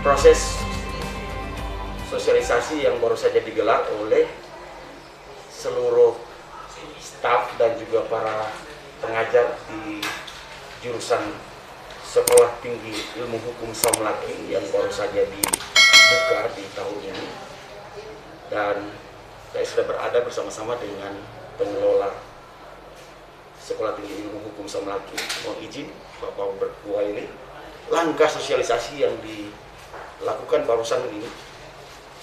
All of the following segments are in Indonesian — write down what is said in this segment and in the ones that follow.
proses sosialisasi yang baru saja digelar oleh seluruh staf dan juga para pengajar di jurusan Sekolah Tinggi Ilmu Hukum Samlaki yang baru saja dibuka di tahun ini. Dan saya sudah berada bersama-sama dengan pengelola Sekolah Tinggi Ilmu Hukum Samlaki. Mohon izin Bapak berdua ini, langkah sosialisasi yang dilakukan barusan ini,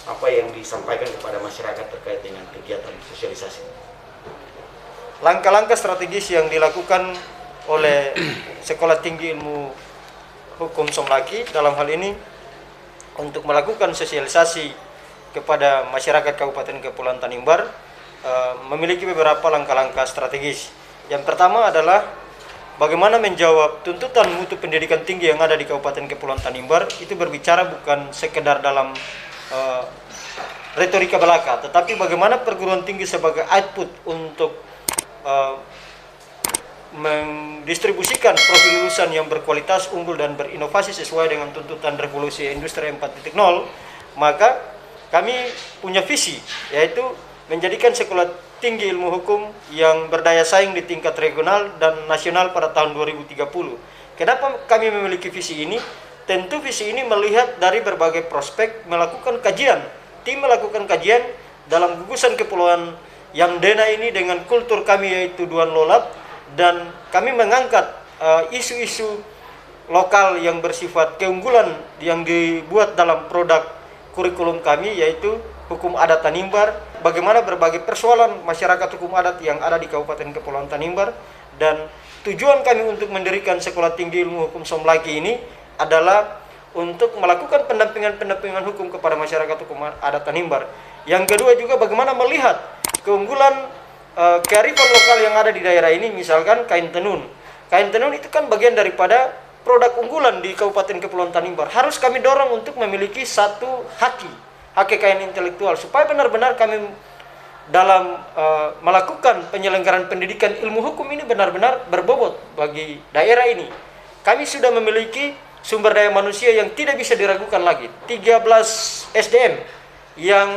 apa yang disampaikan kepada masyarakat terkait dengan kegiatan sosialisasi? Langkah-langkah strategis yang dilakukan oleh Sekolah Tinggi Ilmu Hukum Samlaki dalam hal ini untuk melakukan sosialisasi kepada masyarakat Kabupaten Kepulauan Tanimbar memiliki beberapa langkah-langkah strategis. Yang pertama adalah bagaimana menjawab tuntutan mutu pendidikan tinggi yang ada di Kabupaten Kepulauan Tanimbar. Itu berbicara bukan sekedar dalam retorika belaka, tetapi bagaimana perguruan tinggi sebagai output untuk mendistribusikan profil lulusan yang berkualitas, unggul dan berinovasi sesuai dengan tuntutan revolusi industri 4.0, maka kami punya visi, yaitu menjadikan Sekolah Tinggi Ilmu Hukum yang berdaya saing di tingkat regional dan nasional pada tahun 2030. Kenapa kami memiliki visi ini? Tentu visi ini melihat dari berbagai prospek, melakukan kajian. Tim melakukan kajian dalam gugusan kepulauan yang Dena ini dengan kultur kami yaitu Duan Lolap, dan kami mengangkat isu-isu lokal yang bersifat keunggulan yang dibuat dalam produk kurikulum kami yaitu Hukum Adat Tanimbar, bagaimana berbagai persoalan masyarakat hukum adat yang ada di Kabupaten Kepulauan Tanimbar. Dan tujuan kami untuk mendirikan Sekolah Tinggi Ilmu Hukum Samlaki ini adalah untuk melakukan pendampingan hukum kepada masyarakat hukum adat Tanimbar. Yang kedua juga bagaimana melihat keunggulan kearifan lokal yang ada di daerah ini, misalkan kain tenun. Kain tenun itu kan bagian daripada produk unggulan di Kabupaten Kepulauan Tanimbar. Harus kami dorong untuk memiliki satu haki kekayaan intelektual, supaya benar-benar kami dalam melakukan penyelenggaraan pendidikan ilmu hukum ini benar-benar berbobot bagi daerah ini. Kami sudah memiliki sumber daya manusia yang tidak bisa diragukan lagi. 13 SDM yang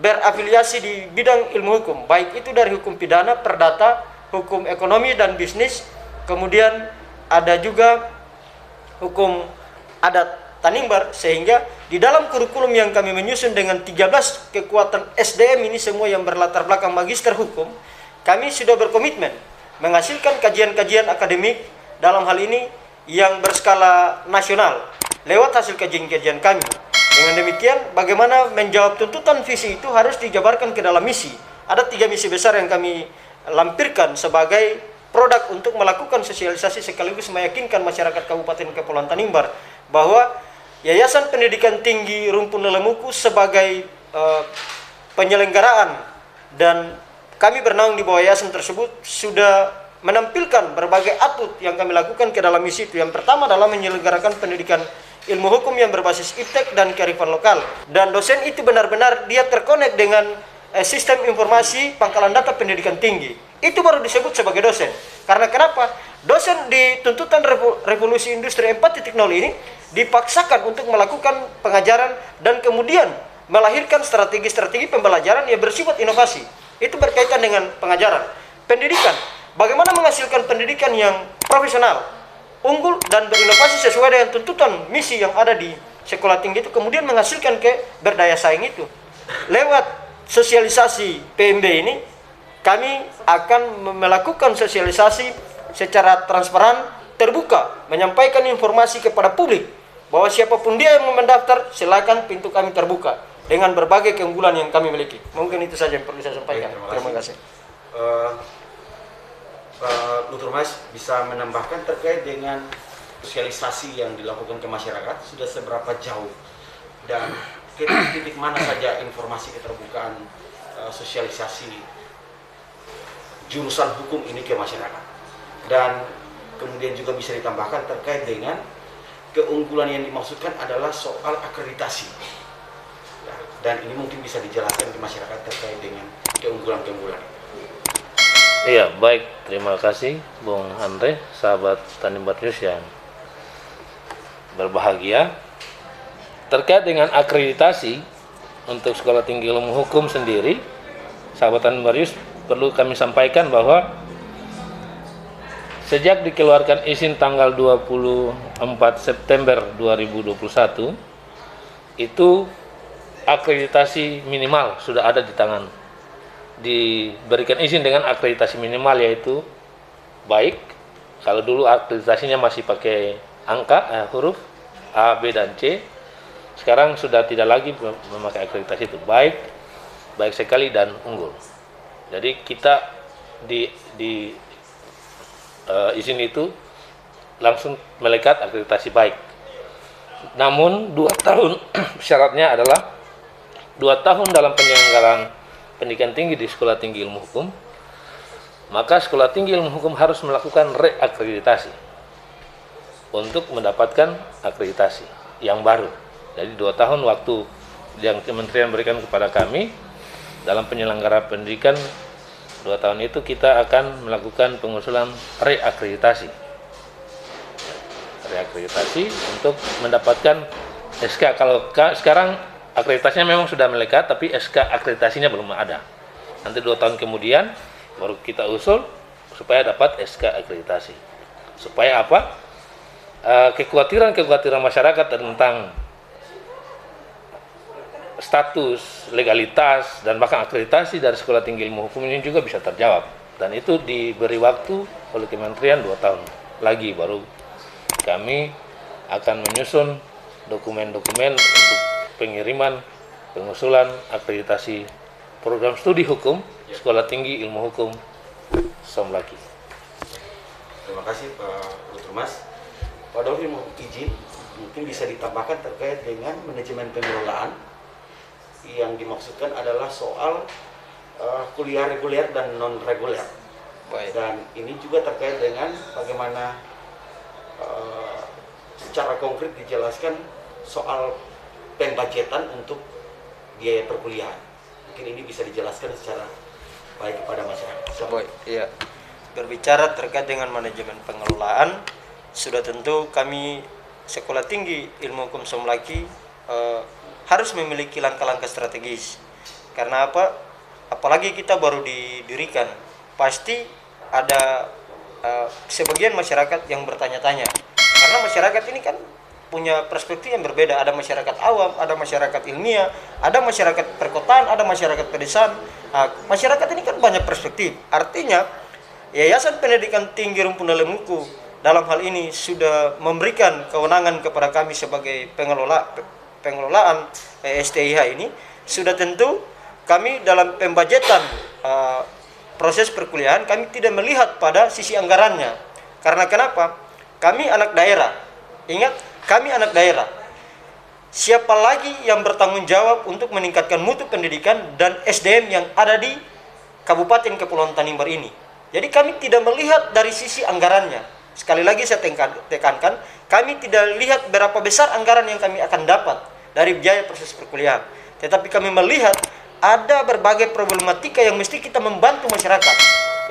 berafiliasi di bidang ilmu hukum, baik itu dari hukum pidana, perdata, hukum ekonomi dan bisnis, kemudian ada juga hukum adat Tanimbar, sehingga di dalam kurikulum yang kami menyusun dengan 13 kekuatan SDM ini semua yang berlatar belakang magister hukum, kami sudah berkomitmen menghasilkan kajian-kajian akademik dalam hal ini yang berskala nasional lewat hasil kajian-kajian kami. Dengan demikian, bagaimana menjawab tuntutan visi itu harus dijabarkan ke dalam misi. Ada 3 misi besar yang kami lampirkan sebagai produk untuk melakukan sosialisasi sekaligus meyakinkan masyarakat Kabupaten Kepulauan Tanimbar bahwa Yayasan Pendidikan Tinggi Rumpun Lelemuku sebagai penyelenggaraan dan kami bernaung di bawah yayasan tersebut sudah menampilkan berbagai atut yang kami lakukan ke dalam misi itu. Yang pertama adalah menyelenggarakan pendidikan ilmu hukum yang berbasis iptek dan kearifan lokal, dan dosen itu benar-benar dia terkonek dengan sistem informasi pangkalan data pendidikan tinggi. Itu baru disebut sebagai dosen. Karena kenapa? Dosen di tuntutan revolusi industri 4.0 ini dipaksakan untuk melakukan pengajaran dan kemudian melahirkan strategi-strategi pembelajaran yang bersifat inovasi. Itu berkaitan dengan pengajaran. Pendidikan, bagaimana menghasilkan pendidikan yang profesional, unggul dan berinovasi sesuai dengan tuntutan misi yang ada di sekolah tinggi itu, kemudian menghasilkan berdaya saing itu. Lewat sosialisasi PMB ini, kami akan melakukan sosialisasi secara transparan, terbuka, menyampaikan informasi kepada publik bahwa siapapun dia yang mau mendaftar, silakan, pintu kami terbuka dengan berbagai keunggulan yang kami miliki. Mungkin itu saja yang perlu saya sampaikan. Terima kasih. Pak Dr. Mas bisa menambahkan terkait dengan sosialisasi yang dilakukan ke masyarakat sudah seberapa jauh dan ke titik mana saja informasi keterbukaan sosialisasi jurusan hukum ini ke masyarakat, dan kemudian juga bisa ditambahkan terkait dengan keunggulan yang dimaksudkan adalah soal akreditasi, dan ini mungkin bisa dijelaskan ke masyarakat terkait dengan keunggulan-keunggulan. Iya, baik. Terima kasih Bung Andre, sahabat Tanimbar News yang berbahagia. terkait dengan akreditasi untuk Sekolah Tinggi Ilmu Hukum sendiri, sahabat Tanimbarjus, perlu kami sampaikan bahwa sejak dikeluarkan izin tanggal 24 September 2021, itu akreditasi minimal sudah ada di tangan. Diberikan izin dengan akreditasi minimal, yaitu baik, kalau dulu akreditasinya masih pakai angka, huruf A, B, dan C, sekarang sudah tidak lagi memakai akreditasi itu, baik sekali, dan unggul. Jadi kita di izin itu langsung melekat akreditasi baik. Namun 2 tahun syaratnya adalah 2 tahun dalam penyelenggaraan pendidikan tinggi di Sekolah Tinggi Ilmu Hukum, maka Sekolah Tinggi Ilmu Hukum harus melakukan reakreditasi untuk mendapatkan akreditasi yang baru. Jadi 2 tahun waktu yang kementerian berikan kepada kami dalam penyelenggara pendidikan, 2 tahun itu kita akan melakukan pengusulan reakreditasi untuk mendapatkan SK. Kalau sekarang akreditasinya memang sudah melekat, tapi SK akreditasinya belum ada. Nanti 2 tahun kemudian baru kita usul supaya dapat SK akreditasi. Supaya apa? Kekhawatiran masyarakat tentang status, legalitas, dan bahkan akreditasi dari Sekolah Tinggi Ilmu Hukum ini juga bisa terjawab. Dan itu diberi waktu oleh Kementerian 2 tahun lagi, baru kami akan menyusun dokumen-dokumen untuk pengiriman pengusulan akreditasi program studi hukum Sekolah Tinggi Ilmu Hukum Somlaki. Terima kasih Pak Dr. Mas. Pak Dodi mau izin, mungkin bisa ditambahkan terkait dengan manajemen pengelolaan. Yang dimaksudkan adalah soal kuliah reguler dan non reguler. Dan ini juga terkait dengan bagaimana secara konkret dijelaskan soal pembajetan untuk biaya perkuliahan. Mungkin ini bisa dijelaskan secara baik kepada masyarakat. Iya. Berbicara terkait dengan manajemen pengelolaan, sudah tentu kami Sekolah Tinggi Ilmu Hukum Somlaki harus memiliki langkah-langkah strategis. Karena apa? Apalagi kita baru didirikan, pasti ada sebagian masyarakat yang bertanya-tanya. Karena masyarakat ini kan punya perspektif yang berbeda. Ada masyarakat awam, ada masyarakat ilmiah, ada masyarakat perkotaan, ada masyarakat pedesaan. Masyarakat ini kan banyak perspektif. Artinya, Yayasan Pendidikan Tinggi Rumpun Lemuku dalam hal ini sudah memberikan kewenangan kepada kami sebagai pengelolaan STIH ini. Sudah tentu kami dalam pembajetan proses perkuliahan, kami tidak melihat pada sisi anggarannya. Karena kenapa? Kami anak daerah. Ingat, kami anak daerah. Siapa lagi yang bertanggung jawab untuk meningkatkan mutu pendidikan dan SDM yang ada di Kabupaten Kepulauan Tanimbar ini? Jadi kami tidak melihat dari sisi anggarannya. Sekali lagi saya tekankan, kami tidak lihat berapa besar anggaran yang kami akan dapat dari biaya proses perkuliahan. Tetapi kami melihat ada berbagai problematika yang mesti kita membantu masyarakat.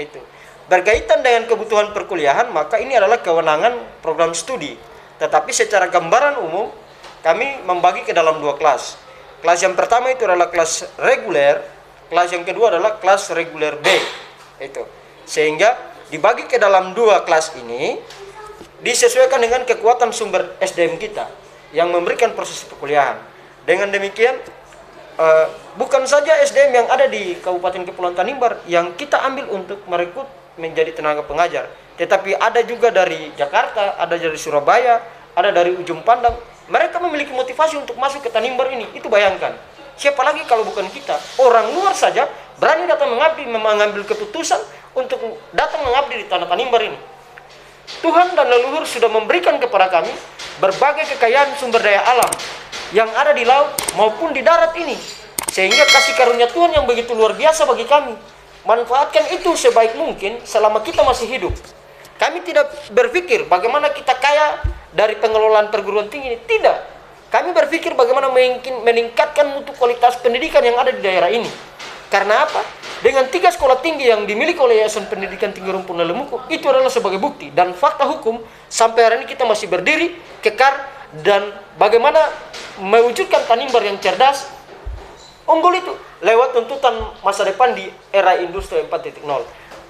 Itu berkaitan dengan kebutuhan perkuliahan, maka ini adalah kewenangan program studi. Tetapi secara gambaran umum, kami membagi ke dalam 2 kelas. Kelas yang pertama itu adalah kelas reguler, kelas yang kedua adalah kelas reguler B. Itu. Sehingga dibagi ke dalam 2 kelas ini, disesuaikan dengan kekuatan sumber SDM kita yang memberikan proses perkuliahan. Dengan demikian, bukan saja SDM yang ada di Kabupaten Kepulauan Tanimbar yang kita ambil untuk merekrut menjadi tenaga pengajar, tetapi ada juga dari Jakarta, ada dari Surabaya, ada dari ujung pandang. Mereka memiliki motivasi untuk masuk ke Tanimbar ini. Itu bayangkan, siapa lagi kalau bukan kita? Orang luar saja berani datang mengabdi, mengambil keputusan untuk datang mengabdi di tanah Tanimbar ini. Tuhan dan leluhur sudah memberikan kepada kami berbagai kekayaan sumber daya alam yang ada di laut maupun di darat ini, sehingga kasih karunia Tuhan yang begitu luar biasa bagi kami. Manfaatkan itu sebaik mungkin selama kita masih hidup. Kami tidak berpikir bagaimana kita kaya dari pengelolaan perguruan tinggi ini. Tidak. Kami berpikir bagaimana meningkatkan mutu kualitas pendidikan yang ada di daerah ini. Karena apa? Dengan 3 sekolah tinggi yang dimiliki oleh Yayasan Pendidikan Tinggi Rumpun Lemuku, itu adalah sebagai bukti dan fakta hukum sampai hari ini kita masih berdiri, kekar, dan bagaimana mewujudkan Tanimbar yang cerdas, unggul itu lewat tuntutan masa depan di era industri 4.0.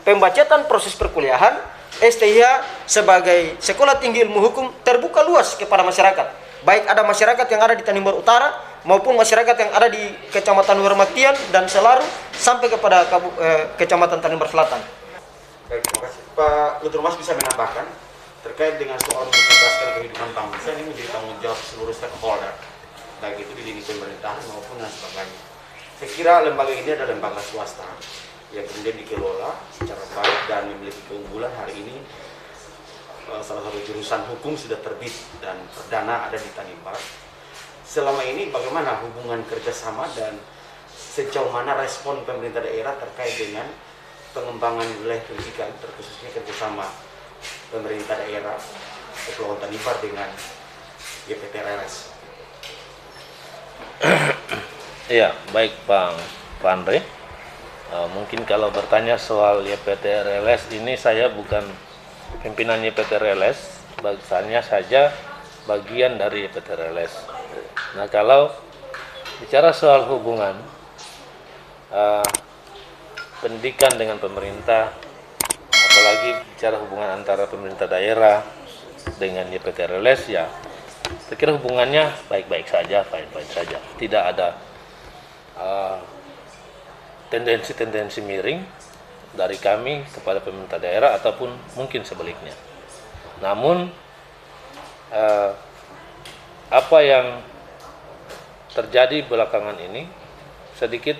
Pembacetan proses perkuliahan, STIH sebagai sekolah tinggi ilmu hukum terbuka luas kepada masyarakat. Baik ada masyarakat yang ada di Tanimbar Utara maupun masyarakat yang ada di Kecamatan Wermaktian dan Selaru sampai kepada Kecamatan Tanimbar Selatan. Baik, terima kasih. Pak Lutur Mas bisa menambahkan terkait dengan soal mencerdaskan kehidupan bangsa ini menjadi tanggung jawab seluruh stakeholder, baik itu di lini pemerintahan maupun dan sebagainya. Saya kira lembaga ini adalah lembaga swasta yang kemudian dikelola secara baik dan memiliki keunggulan. Hari ini salah satu jurusan hukum sudah terbit dan perdana ada di Tanimbar. Selama ini bagaimana hubungan kerjasama dan sejauh mana respon pemerintah daerah terkait dengan pengembangan wilayah pendidikan, terkhususnya kerjasama pemerintah daerah Kepulauan Tanimbar dengan YPTRLS? Iya, baik Pak Andre. Mungkin kalau bertanya soal YPTRLS ini, saya bukan pimpinan YPTRLS, bahasanya saja bagian dari YPTRLS. Nah, kalau bicara soal hubungan pendidikan dengan pemerintah, apalagi bicara hubungan antara pemerintah daerah dengan YPTRLS, ya saya kira hubungannya baik-baik saja, baik-baik saja. Tidak ada tendensi-tendensi miring dari kami kepada pemerintah daerah ataupun mungkin sebaliknya. Namun apa yang terjadi belakangan ini sedikit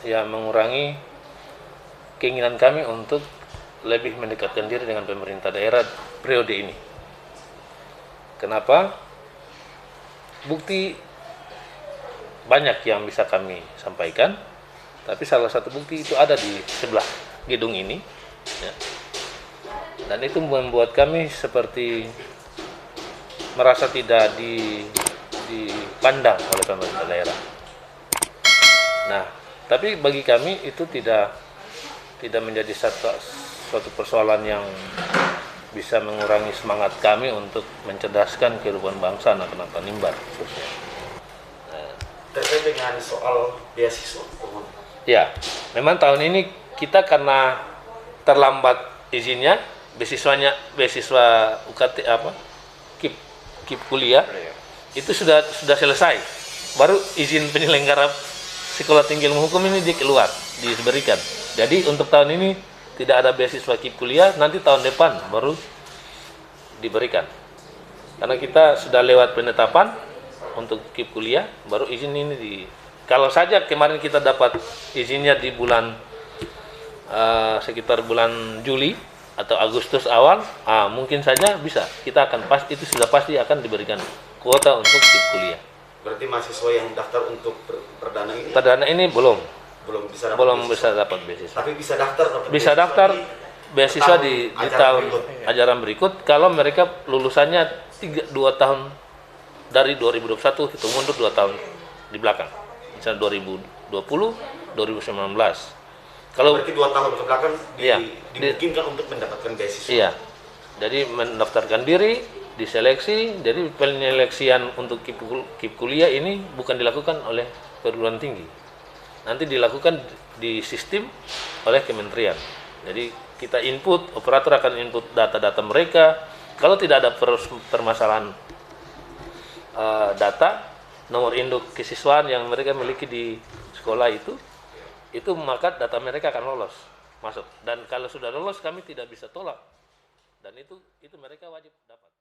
ya mengurangi keinginan kami untuk lebih mendekatkan diri dengan pemerintah daerah periode ini. Kenapa? Bukti banyak yang bisa kami sampaikan, tapi salah satu bukti itu ada di sebelah gedung ini, ya. Dan itu membuat kami seperti merasa tidak dipandang oleh pemerintah daerah. Nah, tapi bagi kami itu tidak menjadi suatu persoalan yang bisa mengurangi semangat kami untuk mencerdaskan kehidupan bangsa anak-anak Tanimbar khususnya. Terkait dengan soal beasiswa, Ya, memang tahun ini kita karena terlambat izinnya, beasiswa UKT KIP kuliah itu sudah selesai. Baru izin penyelenggara sekolah tinggi ilmu hukum ini diberikan. Jadi untuk tahun ini tidak ada beasiswa KIP kuliah, nanti tahun depan baru diberikan. Karena kita sudah lewat penetapan untuk KIP kuliah, baru izin ini kalau saja kemarin kita dapat izinnya di bulan sekitar bulan Juli atau Agustus awal, mungkin saja bisa. Kita akan itu sudah pasti akan diberikan kuota untuk KIP kuliah. Berarti mahasiswa yang daftar untuk perdana ini? Perdana ini belum bisa dapat beasiswa. Tapi bisa daftar? Bisa daftar beasiswa di tahun ajaran berikut kalau mereka lulusannya 2 tahun dari 2021 itu mundur 2 tahun di belakang. Misalnya 2020, 2019. Kalau berarti 2 tahun ke belakang dimungkinkan untuk mendapatkan beasiswa. Iya. Jadi mendaftarkan diri, diseleksi. Jadi penyeleksian untuk KIP kuliah ini bukan dilakukan oleh perguruan tinggi. Nanti dilakukan di sistem oleh kementerian. Jadi kita input, operator akan input data-data mereka. Kalau tidak ada permasalahan data, nomor induk kesiswaan yang mereka miliki di sekolah itu maka data mereka akan lolos masuk. Dan kalau sudah lolos kami tidak bisa tolak. Dan itu mereka wajib dapat.